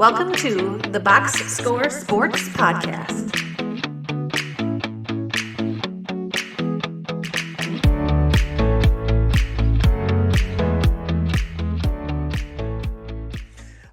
Welcome to the Box Score Sports Podcast.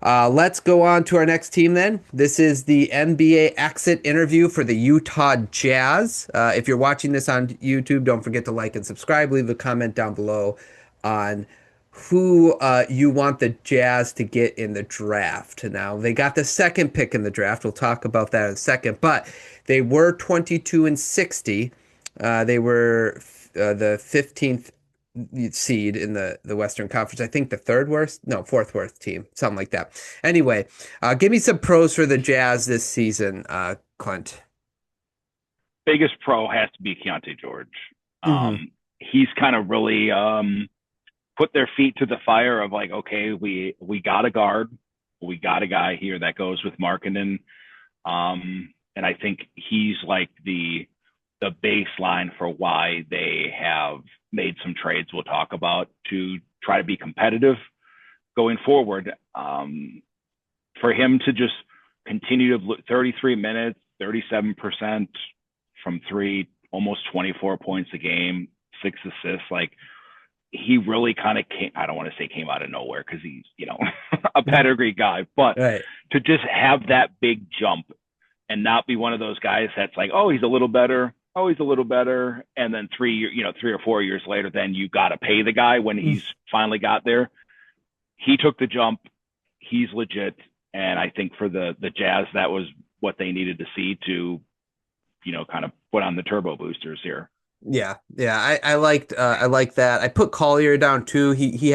Let's go on to our next team then. This is the NBA exit interview for the Utah Jazz. If you're watching this on YouTube, don't forget to like and subscribe. Leave a comment down below on who you want the Jazz to get in the draft. Now, they got the second pick in the draft. We'll talk about that in a second, but they were 22 and 60. They were the 15th seed in the Western Conference. I think the fourth worst team, something like that. Anyway, give me some pros for the Jazz this season, Clint. Biggest pro has to be Keontae George. Mm-hmm. He's kind of really put their feet to the fire of like, okay, we got a guard, we got a guy here that goes with Markkanen, and I think he's like the baseline for why they have made some trades we'll talk about to try to be competitive going forward. For him to just continue to 33 minutes, 37% from three, almost 24 points a game, 6 assists, like he really kind of I don't want to say came out of nowhere because he's, a pedigree guy, but right. To just have that big jump and not be one of those guys that's like, oh, he's a little better. And then 3 or 4 years later, then you got to pay the guy when he's finally got there. He took the jump. He's legit. And I think for the Jazz, that was what they needed to see to, kind of put on the turbo boosters here. Yeah. I liked that. I put Collier down too. He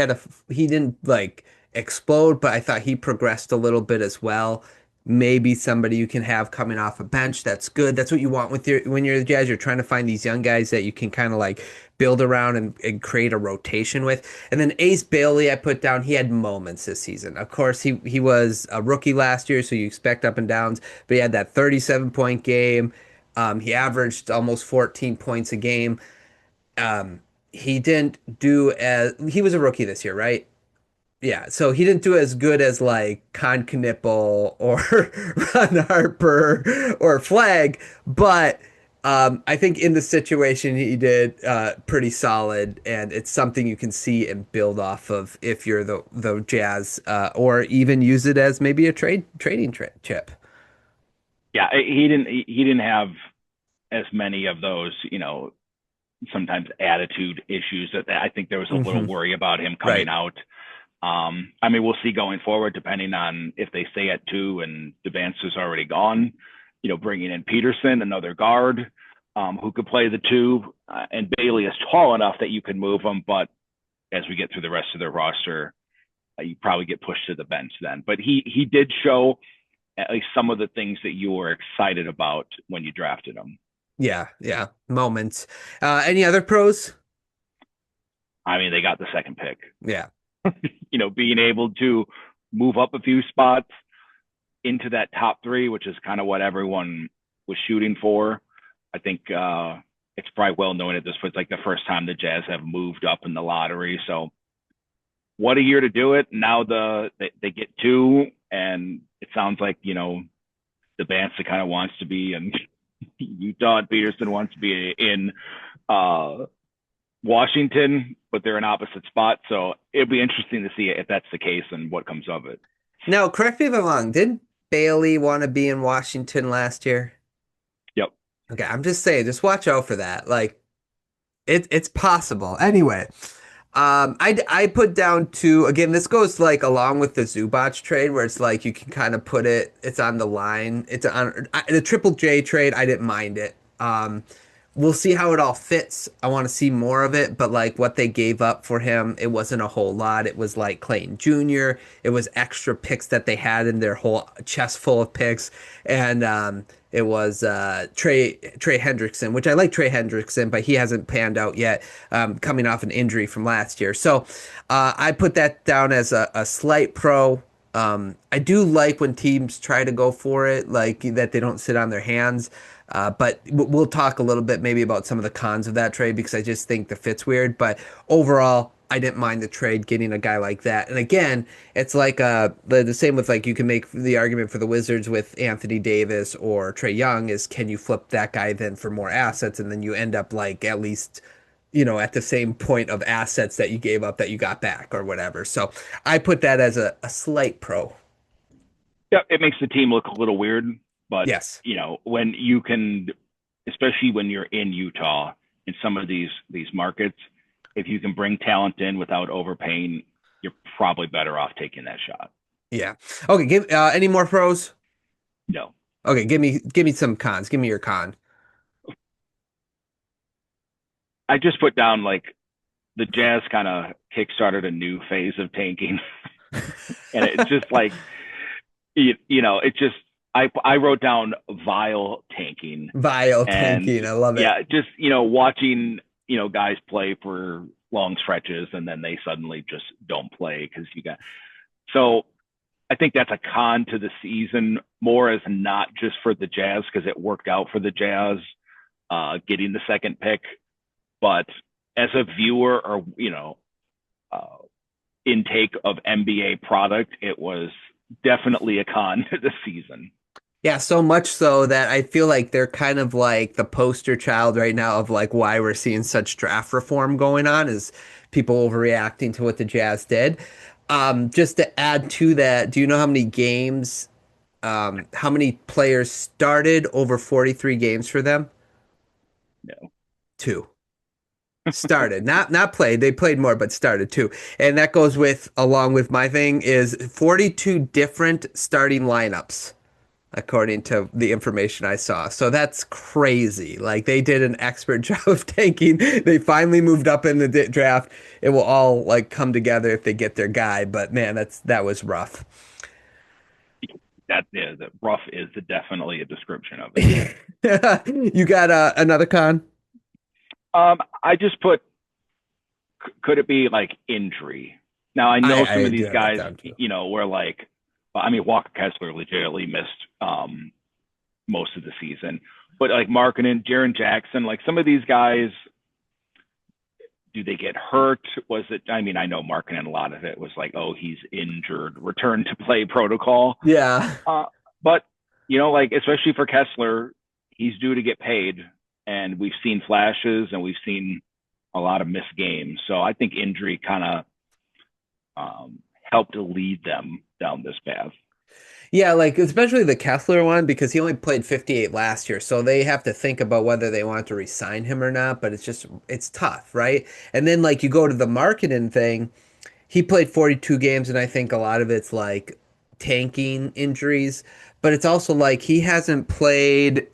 didn't like explode, but I thought he progressed a little bit as well. Maybe somebody you can have coming off a bench. That's good. That's what you want when you're the Jazz. You're trying to find these young guys that you can kind of like build around and create a rotation with. And then Ace Bailey, I put down. He had moments this season. Of course, he was a rookie last year, so you expect up and downs. But he had that 37-point game. He averaged almost 14 points a game. He didn't do as he was a rookie this year, right? Yeah, so he didn't do as good as like Con Knipple or Ron Harper or Flag, but I think in the situation he did pretty solid, and it's something you can see and build off of if you're the Jazz, or even use it as maybe a trading chip. Yeah, he didn't have as many of those, sometimes attitude issues that I think there was a little worry about him coming out. We'll see going forward, depending on if they stay at 2 and Devance is already gone, bringing in Peterson, another guard, who could play the 2, and Bailey is tall enough that you can move him. But as we get through the rest of their roster, you probably get pushed to the bench then. But he did show at least some of the things that you were excited about when you drafted him. Yeah. Moments. Any other pros? They got the second pick. Yeah. Being able to move up a few spots into that top 3, which is kind of what everyone was shooting for. I think it's probably well known at this point. It's like the first time the Jazz have moved up in the lottery. So what a year to do it. Now they get 2, and it sounds like, the Vance that kind of wants to be in Utah, and Peterson wants to be in Washington, but they're in opposite spots. So it'll be interesting to see if that's the case and what comes of it. Now, correct me if I'm wrong. Did Bailey want to be in Washington last year? Yep. Okay, I'm just saying, just watch out for that. Like, it's possible. Anyway, I put down 2. Again, this goes like along with the Zubac trade, where it's like you can kind of put it's on the line. It's on the Triple J trade. I didn't mind it. We'll see how it all fits. I want to see more of it, but like what they gave up for him, it wasn't a whole lot. It was like Clayton Jr. It was extra picks that they had in their whole chest full of picks, and it was Trey Hendrickson, which I like Trey Hendrickson, but he hasn't panned out yet, coming off an injury from last year. So I put that down as a slight pro. I do like when teams try to go for it, like that they don't sit on their hands. But we'll talk a little bit maybe about some of the cons of that trade because I just think the fit's weird. But overall, I didn't mind the trade getting a guy like that. And again, it's like the same with like you can make the argument for the Wizards with Anthony Davis or Trae Young is can you flip that guy then for more assets and then you end up like at least at the same point of assets that you gave up that you got back or whatever. So I put that as a slight pro. Yeah, it makes the team look a little weird, but Yes. when you can, especially when you're in Utah in some of these markets, if you can bring talent in without overpaying, you're probably better off taking that shot. Yeah. Okay. Give any more pros? No, Okay. Give me some cons. Give me your con. I just put down like the Jazz kind of kickstarted a new phase of tanking, and it's just like it just I wrote down vile tanking. Vile And tanking. I love it. yeah, just watching guys play for long stretches and then they suddenly just don't play because so I think that's a con to the season more as not just for the Jazz because it worked out for the Jazz getting the second pick, but as a viewer or uh, intake of NBA product, it was definitely a con to the season. Yeah, so much so that I feel like they're kind of like the poster child right now of like why we're seeing such draft reform going on is people overreacting to what the Jazz did. Just to add to that, do you know how many games, how many players started over 43 games for them? No. Two. Started, not played. They played more, but started too. And that goes with along with my thing is 42 different starting lineups according to the information I saw. So that's crazy. Like they did an expert job of tanking. They finally moved up in the draft. It will all like come together if they get their guy. But man, that was rough. That is rough is definitely a description of it. You got another con? I just put could it be like injury? Now I know some I of do these have that guys, down too. were like, I mean, Walker Kessler legitimately missed most of the season, but like Markkanen, Jaren Jackson, like some of these guys, do they get hurt? Was it? I mean, I know Markkanen, a lot of it was like, oh, he's injured, return to play protocol. Yeah. But like especially for Kessler, he's due to get paid, and we've seen flashes and we've seen a lot of missed games. So I think injury kind of helped to lead them down this path. Yeah, like especially the Kessler one because he only played 58 last year, so they have to think about whether they want to re-sign him or not, but it's tough, right? And then like you go to the marketing thing, he played 42 games and I think a lot of it's like tanking injuries, but it's also like he hasn't played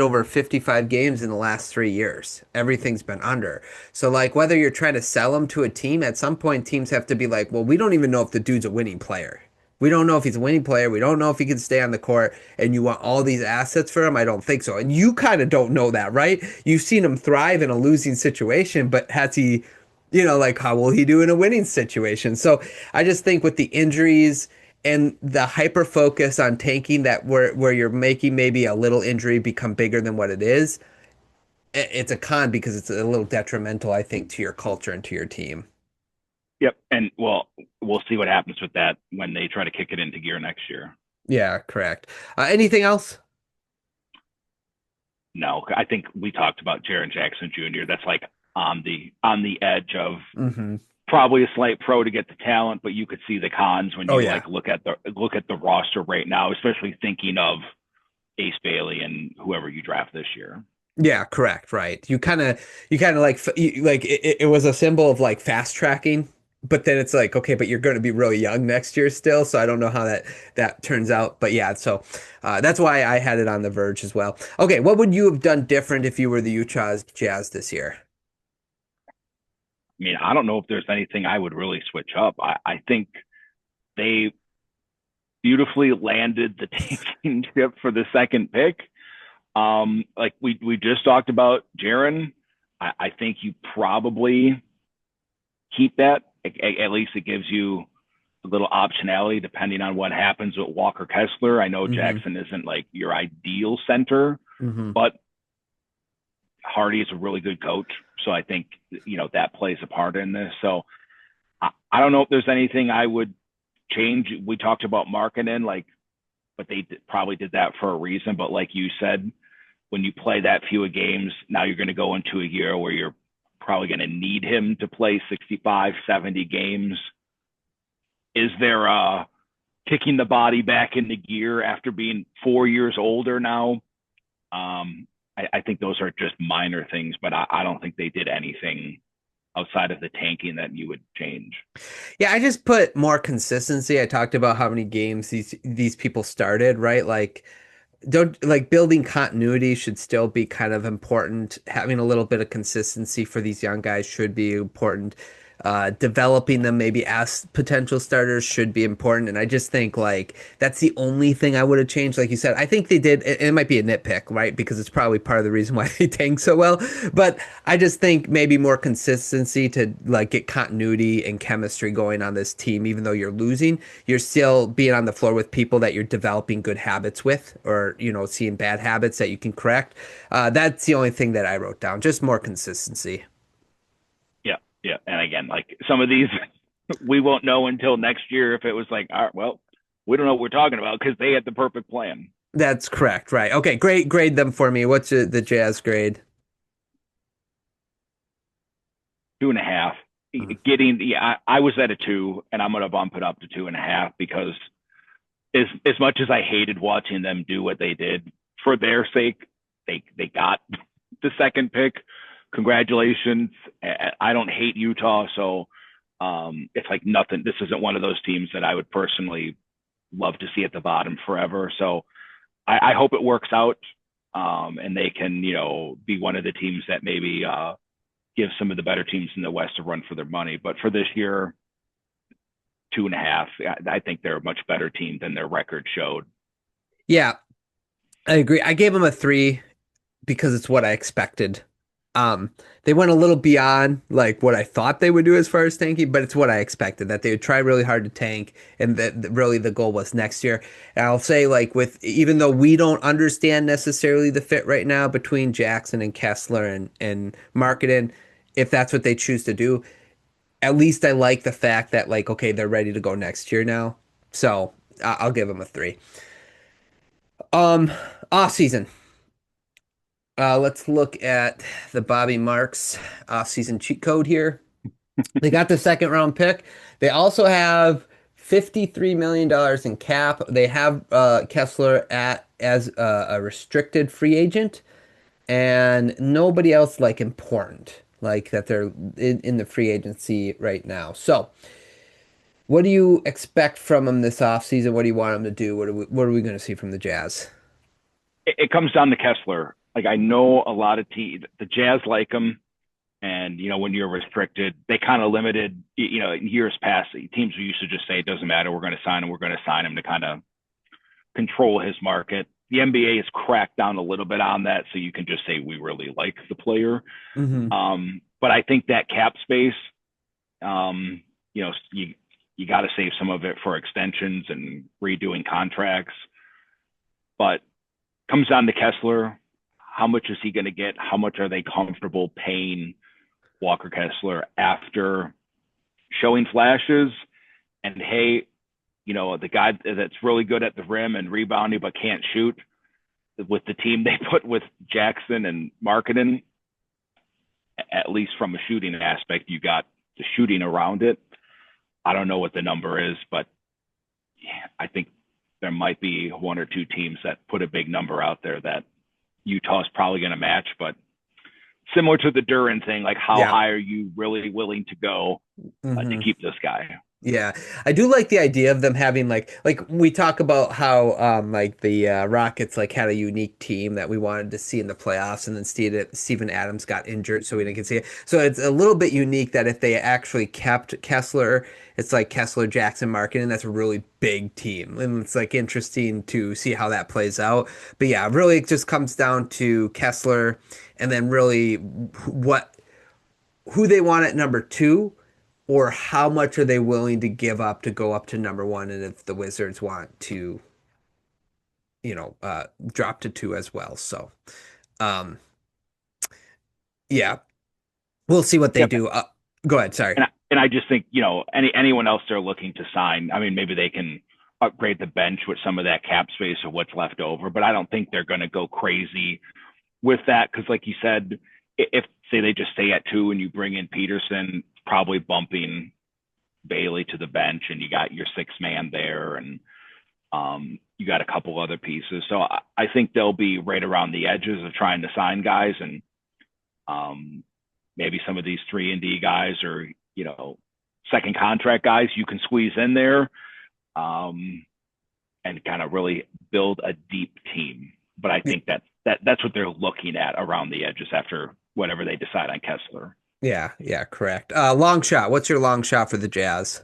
over 55 games in the last 3 years. Everything's been under. So like whether you're trying to sell him to a team, at some point teams have to be like, well, we don't even know if the dude's a winning player. We don't know if he's a winning player. We don't know if he can stay on the court. And you want all these assets for him? I don't think so. And you kind of don't know that, right? You've seen him thrive in a losing situation, but has he, like how will he do in a winning situation? So I just think with the injuries and the hyper focus on tanking that where you're making maybe a little injury become bigger than what it is, it's a con because it's a little detrimental, I think, to your culture and to your team. Yep. And well, we'll see what happens with that when they try to kick it into gear next year. Yeah, correct. Anything else? No, I think we talked about Jaren Jackson Jr. That's like on the edge of Mm-hmm. probably a slight pro to get the talent, but you could see the cons when Oh you yeah. like look at the roster right now, especially thinking of Ace Bailey and whoever you draft this year. Yeah, correct, right. You kind of like it was a symbol of like fast tracking, but then it's like okay, but you're going to be really young next year still, so I don't know how that turns out. But yeah, so that's why I had it on the verge as well. Okay, what would you have done different if you were the Utah Jazz this year? I mean, I don't know if there's anything I would really switch up. I think they beautifully landed the tanking ship for the second pick. Like we just talked about Jaren. I think you probably keep that. At least it gives you a little optionality depending on what happens with Walker Kessler. I know Mm-hmm. Jackson isn't like your ideal center, Mm-hmm. but Hardy is a really good coach. So I think, that plays a part in this. So I don't know if there's anything I would change. We talked about marketing, like, but probably did that for a reason. But like you said, when you play that few of games, now you're going to go into a year where you're probably going to need him to play 65, 70 games. Is there kicking the body back into gear after being 4 years older now? I think those are just minor things, but I don't think they did anything outside of the tanking that you would change. Yeah, I just put more consistency. I talked about how many games these people started, right? Like don't like building continuity should still be kind of important. Having a little bit of consistency for these young guys should be important. Developing them maybe as potential starters should be important. And I just think like that's the only thing I would have changed. Like you said, I think they did. It might be a nitpick, right? Because it's probably part of the reason why they tanked so well. But I just think maybe more consistency to like get continuity and chemistry going on this team, even though you're losing, you're still being on the floor with people that you're developing good habits with, or seeing bad habits that you can correct. That's the only thing that I wrote down. Just more consistency. Yeah, yeah. And again, like some of these, we won't know until next year if it was like, all right, well, we don't know what we're talking about because they had the perfect plan. That's correct, right? Okay, great. Grade them for me. What's the Jazz grade? 2.5. Mhm. Yeah, I was at a 2, and I'm gonna bump it up to 2.5 because as much as I hated watching them do what they did, for their sake, they got the second pick. Congratulations. I don't hate Utah, so it's like nothing. This isn't one of those teams that I would personally love to see at the bottom forever. So I hope it works out, and they can, be one of the teams that maybe give some of the better teams in the West a run for their money. But for this year, 2.5. I think they're a much better team than their record showed. Yeah, I agree. I gave them a 3 because it's what I expected. Um, they went a little beyond like what I thought they would do as far as tanking, but it's what I expected that they would try really hard to tank, and that really the goal was next year. And I'll say like with even though we don't understand necessarily the fit right now between Jackson and Kessler and Marketing, if that's what they choose to do, at least I like the fact that like okay they're ready to go next year now. So I'll give them a 3. Um, Off season. Let's look at the Bobby Marks off-season cheat code here. They got the second round pick. They also have $53 million in cap. They have Kessler at as a restricted free agent and nobody else like important like that they're in the free agency right now. So, what do you expect from them this offseason? What do you want them to do? What are we going to see from the Jazz? It comes down to Kessler. Like I know a lot of teams, the Jazz like him, and when you're restricted, they kind of limited. In years past, teams used to just say it doesn't matter. We're going to sign him. We're going to sign him to kind of control his market. The NBA has cracked down a little bit on that, so you can just say we really like the player. Hmm. But I think that cap space, um, you got to save some of it for extensions and redoing contracts. But comes down to Kessler. How much is he going to get? How much are they comfortable paying Walker Kessler after showing flashes? And hey, the guy that's really good at the rim and rebounding but can't shoot, with the team they put with Jackson and Marketing, at least from a shooting aspect, you got the shooting around it. I don't know what the number is, but I think there might be one or two teams that put a big number out there that Utah's probably going to match. But similar to the Duran thing, like how Yeah. high are you really willing to go to Hmm. keep this guy? Yeah, I do like the idea of them having like we talk about how like the Rockets like had a unique team that we wanted to see in the playoffs, and then Steven Adams got injured, so we didn't get to see it. So it's a little bit unique that if they actually kept Kessler, it's like Kessler, Jackson, Markin, and that's a really big team, and it's like interesting to see how that plays out. But yeah, really it just comes down to Kessler, and then really what who they want at number 2 or how much are they willing to give up to go up to number 1 and if the Wizards want to drop to 2 as well. So um yeah, we'll see what they Yep. do. Go ahead, sorry. And I just think, anyone else they're looking to sign, I mean, maybe they can upgrade the bench with some of that cap space or what's left over, but I don't think they're going to go crazy with that. Cause like you said, if say they just stay at 2 and you bring in Peterson, probably bumping Bailey to the bench, and you got your 6th man there, and you got a couple other pieces. So I think they'll be right around the edges of trying to sign guys, and maybe some of these 3-and-D guys or, second contract guys you can squeeze in there, and kind of really build a deep team. But I think that's what they're looking at around the edges after whatever they decide on Kessler. Yeah, correct. Long shot. What's your long shot for the Jazz?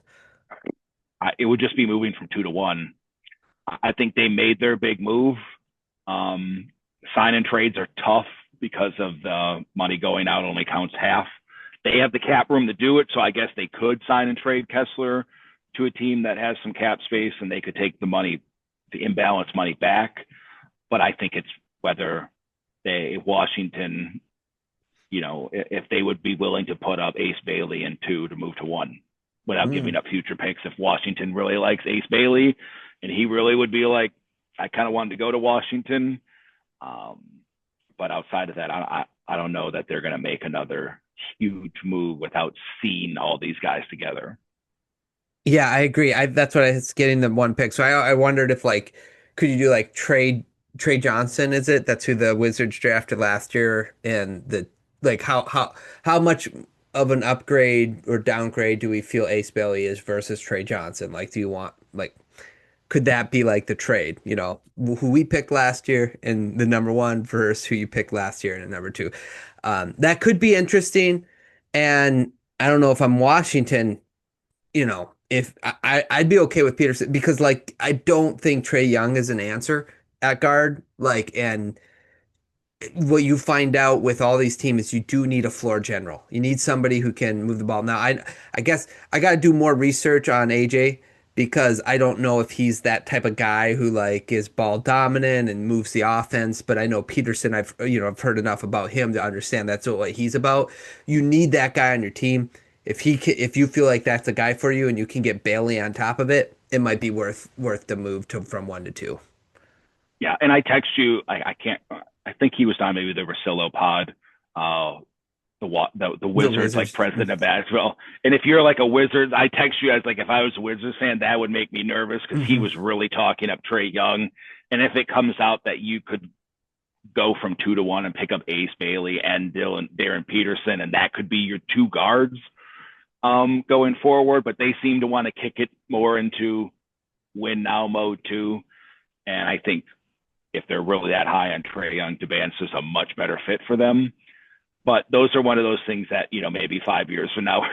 It would just be moving from 2 to 1. I think they made their big move. Sign and trades are tough because of the money going out only counts half. They have the cap room to do it, so I guess they could sign and trade Kessler to a team that has some cap space, and they could take the imbalance money back. But I think it's whether Washington, if they would be willing to put up Ace Bailey in 2 to move to 1 without giving up future picks. If Washington really likes Ace Bailey and he really would be like, I kind of wanted to go to Washington. But outside of that, I don't know that they're going to make another huge move without seeing all these guys together. Yeah, I agree. That's what I was getting the 1 pick. So I wondered if could you do Trey Johnson? Is it? That's who the Wizards drafted last year, and how much of an upgrade or downgrade do we feel Ace Bailey is versus Trey Johnson? Do you want could that be the trade? Who we picked last year in the number 1 versus who you picked last year in the number 2. That could be interesting, and I don't know if I'm Washington. If I'd be okay with Peterson because I don't think Trae Young is an answer at guard. And what you find out with all these teams is you do need a floor general. You need somebody who can move the ball. Now I guess I got to do more research on AJ because I don't know if he's that type of guy who is ball dominant and moves the offense. But I know Peterson. I've heard enough about him to understand that's what he's about. You need that guy on your team. If you feel like that's a guy for you and you can get Bailey on top of it, it might be worth the move from 1 to 2. Yeah, and I text you. I think he was on maybe the Rosillo pod, the Wizards president of basketball. And if you're a Wizards, I text you as if I was a Wizards fan, that would make me nervous because he was really talking up Trae Young. And if it comes out that you could go from 2 to 1 and pick up Ace Bailey and Darren Peterson, and that could be your 2 guards going forward, but they seem to want to kick it more into win now mode too. And I think if they're really that high on Trae Young, Dubance is a much better fit for them. But those are one of those things that, maybe 5 years from now,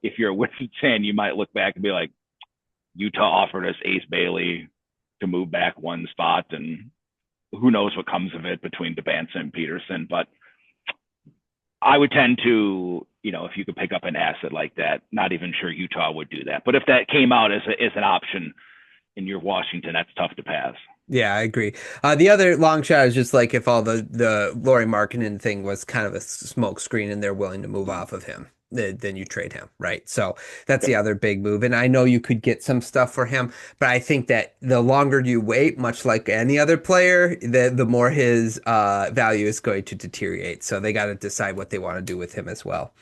if you're a Wizards fan, you might look back and be like, Utah offered us Ace Bailey to move back 1 spot, and who knows what comes of it between Dubance and Peterson. But I would tend to, if you could pick up an asset like that, not even sure Utah would do that. But if that came out as an option in your Washington, that's tough to pass. Yeah, I agree. The other long shot is just if all the Lauri Markkanen thing was kind of a smoke screen and they're willing to move off of him, then you trade him, right? So that's the other big move. And I know you could get some stuff for him, but I think that the longer you wait, much like any other player, the more his value is going to deteriorate. So they got to decide what they want to do with him as well.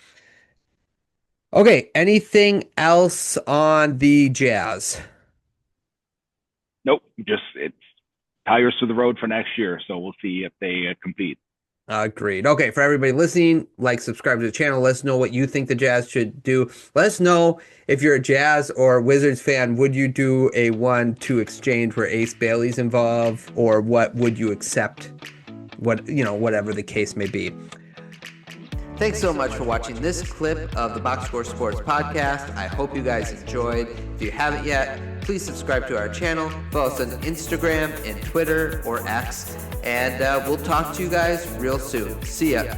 Okay, anything else on the Jazz? Nope, it's tires to the road for next year, so we'll see if they compete. Agreed. Okay, for everybody listening, subscribe to the channel. Let us know what you think the Jazz should do. Let us know if you're a Jazz or Wizards fan. Would you do a 1-2 exchange where Ace Bailey's involved, or what would you accept? Whatever the case may be. Thanks so much for watching this clip of the Box Score Sports Podcast. I hope you guys enjoyed. If you haven't yet, please subscribe to our channel. Follow us on Instagram and Twitter or X. And we'll talk to you guys real soon. See ya.